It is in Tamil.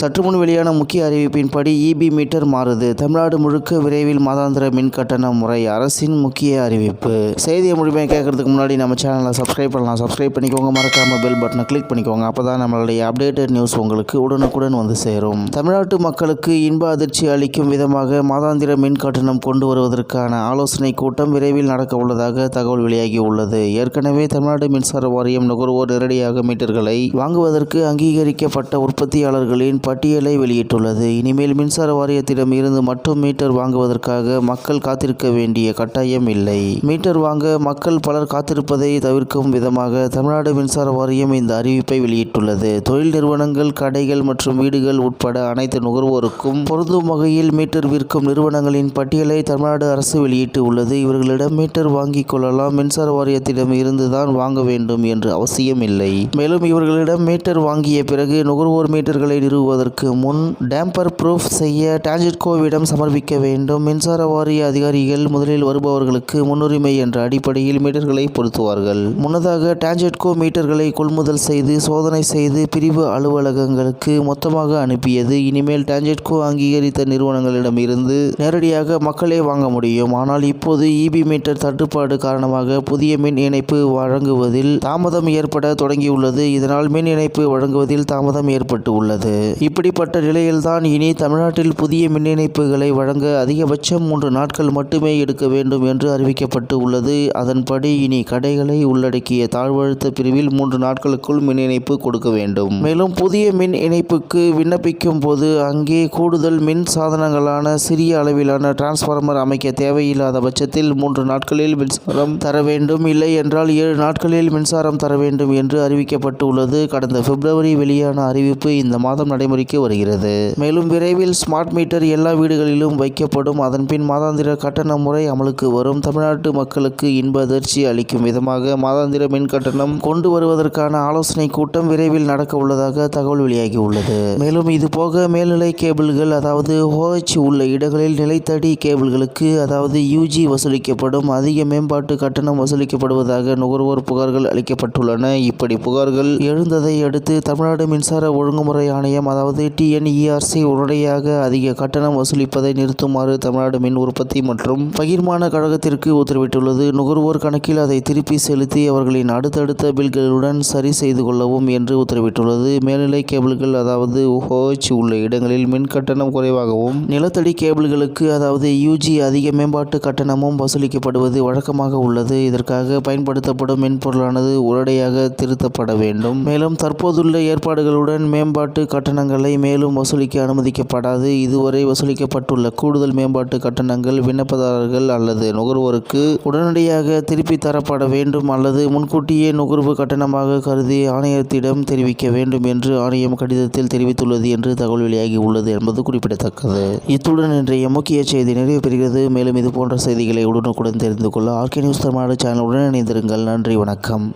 சற்று முன் வெளியான முக்கிய அறிவிப்பின்படி இபி மீட்டர் மாறுது. தமிழ்நாடு முழுக்க விரைவில் மாதாந்திர மின் கட்டண முறை. அரசின் முக்கிய அறிவிப்பு. செய்தியை முழுமையாக கேட்கறதுக்கு முன்னாடி நம்ம சேனலை சப்ஸ்கிரைப் பண்ணலாம். சப்ஸ்கிரைப் பண்ணிக்கோங்க. மறக்காம பெல் பட்டனை கிளிக் பண்ணிக்கோங்க. அப்பதான் நம்மளுடைய அப்டேட்டட் நியூஸ் உங்களுக்கு உடனுக்குடன் வந்து சேரும். தமிழ்நாட்டு மக்களுக்கு இன்ப அதிர்ச்சி அளிக்கும் விதமாக மாதாந்திர மின் கட்டணம் கொண்டு வருவதற்கான ஆலோசனை கூட்டம் விரைவில் நடக்க உள்ளதாக தகவல் வெளியாகி உள்ளது. ஏற்கனவே தமிழ்நாடு மின்சார வாரியம் நுகர்வோர் நேரடியாக மீட்டர்களை வாங்குவதற்கு அங்கீகரிக்கப்பட்ட உற்பத்தியாளர்களின் பட்டியலை வெளியிட்டுள்ளது. இனிமேல் மின்சார வாரியத்திடம் இருந்து மட்டும் மீட்டர் வாங்குவதற்காக மக்கள் காத்திருக்க வேண்டிய கட்டாயம் இல்லை. மீட்டர் வாங்க மக்கள் பலர் காத்திருப்பதை தவிர்க்கும் விதமாக தமிழ்நாடு மின்சார வாரியம் இந்த அறிவிப்பை வெளியிட்டுள்ளது. தொழில் நிறுவனங்கள், கடைகள் மற்றும் வீடுகள் உட்பட அனைத்து நுகர்வோருக்கும் பொருந்தும் வகையில் மீட்டர் விற்கும் நிறுவனங்களின் பட்டியலை தமிழ்நாடு அரசு வெளியிட்டு உள்ளது. இவர்களிடம் மீட்டர் வாங்கிக் கொள்ளலாம். மின்சார வாரியத்திடம் இருந்துதான் வாங்க வேண்டும் என்று அவசியம் இல்லை. மேலும் இவர்களிடம் மீட்டர் வாங்கிய பிறகு நுகர்வோர் மீட்டர்களை நிறுவுவதற்கு முன் டேம்பர் ப்ரூஃப் செய்ய டான்ஜெட்கோவிடம் சமர்ப்பிக்க வேண்டும். மின்சார வாரிய அதிகாரிகள் முதலில் வருபவர்களுக்கு முன்னுரிமை என்ற அடிப்படையில் மீட்டர்களை பொருத்துவார்கள். முன்னதாக டான்ஜெட்கோ மீட்டர்களை கொள்முதல் செய்து சோதனை செய்து பிரிவு அலுவலகங்களுக்கு மொத்தமாக அனுப்பியது. இனிமேல் டான்ஜெட்கோ அங்கீகரித்த நிறுவனங்களிடம் இருந்து நேரடியாக மக்களே வாங்க முடியும். ஆனால் இப்போது இபி மீட்டர் தட்டுப்பாடு காரணமாக புதிய மின் இணைப்பு வழங்குவதில் தாமதம் ஏற்பட தொடங்கியுள்ளது. இதனால் மின் இணைப்பு வழங்குவதில் தாமதம் ஏற்பட்டு உள்ளது. இப்படிப்பட்ட நிலையில்தான் இனி தமிழ்நாட்டில் புதிய மின் இணைப்புகளை வழங்க அதிகபட்சம் 3 நாட்கள் மட்டுமே எடுக்க வேண்டும் என்று அறிவிக்கப்பட்டு உள்ளது. அதன்படி இனி கடைகளை உள்ளடக்கிய தாழ்வழுத்த பிரிவில் 3 நாட்களுக்குள் மின் இணைப்பு கொடுக்க வேண்டும். மேலும் புதிய மின் இணைப்புக்கு விண்ணப்பிக்கும் போது அங்கே கூடுதல் மின் சாதனங்களான சிறிய அளவிலான டிரான்ஸ்பார்மர் அமைக்க தேவையில்லாத பட்சத்தில் 3 நாட்களில் மின்சாரம் தர வேண்டும். இல்லை என்றால் 7 நாட்களில் மின்சாரம் தர வேண்டும் என்று அறிவிக்கப்பட்டு உள்ளது. கடந்த பிப்ரவரி வெளியான அறிவிப்பு இந்த மாதம் நடைமுறைக்கு வருகிறது. மேலும் விரைவில் ஸ்மார்ட் மீட்டர் எல்லா வீடுகளிலும் வைக்கப்படும். அதன்பின் மாதாந்திர கட்டண முறை அமலுக்கு வரும். தமிழ்நாட்டு மக்களுக்கு இன்ப அதிர்ச்சி அளிக்கும் விதமாக மாதாந்திர மின் கட்டணம் கொண்டு வருவதற்கான ஆலோசனை கூட்டம் விரைவில் நடக்க உள்ளதாக தகவல் வெளியாகி உள்ளது. மேலும் இதுபோக மேல்நிலை கேபிள்கள் அதாவது OH உள்ள இடங்களில் நிலைத்தடி கேபிள்களுக்கு அதாவது UG வசூலிக்கப்படும். அதிக மேம்பாட்டு கட்டணம் வசூலிக்கப்படுவதாக நுகர்வோர் புகார்கள் அளிக்கப்பட்டுள்ளன. இப்படி புகார்கள் எழுந்ததை அடுத்து தமிழ்நாடு மின்சார ஒழுங்குமுறை ஆணையம் அதாவது TNERC உடனடியாக அதிக கட்டணம் வசூலிப்பதை நிறுத்துமாறு தமிழ்நாடு மின் உற்பத்தி மற்றும் பகிர்மான கழகத்திற்கு உத்தரவிட்டுள்ளது. நுகர்வோர் கணக்கில் அதை திருப்பி செலுத்தி அவர்களின் அடுத்தடுத்த பில்களுடன் சரி செய்து கொள்ளவும் என்று உத்தரவிட்டுள்ளது. மேல்நிலை கேபிள்கள் அதாவது OH உள்ள இடங்களில் மின் கட்டணம் குறைவாகவும் நிலத்தடி கேபிள்களுக்கு அதாவது UG அதிக மேம்பாட்டு கட்டணமும் வசூலிக்கப்படுவது வழக்கமாக உள்ளது. இதற்காக பயன்படுத்தப்படும் மென்பொருளானது உடனடியாக திருத்தப்பட வேண்டும். மேலும் தற்போதுள்ள ஏற்பாடுகளுடன் மேம்பாட்டு கட்டணங்களை மேலும் வசூலிக்க அனுமதிக்கப்படாது. இதுவரை வசூலிக்கப்பட்டுள்ள கூடுதல் மேம்பாட்டு கட்டணங்கள் விண்ணப்பதாரர்கள் அல்லது நுகர்வோருக்கு உடனடியாக திருப்பி தரப்பட வேண்டும் அல்லது முன்கூட்டியே நுகர்வு கட்டணமாக கருதி ஆணையத்திடம் தெரிவிக்க வேண்டும் என்று ஆணையம் கடிதத்தில் தெரிவித்துள்ளது என்று தகவல் வெளியாகி உள்ளது என்பது குறிப்பிடத்தக்கது. இத்துடன் இன்றைய முக்கிய செய்தி நிறைவு பெறுகிறது. மேலும் இது போன்ற செய்திகளை உடனுக்குடன் தெரிந்து கொள்ள RK நியூஸ் தமிழ்நாடு சேனலுடன் இணைந்திருங்கள். நன்றி, வணக்கம்.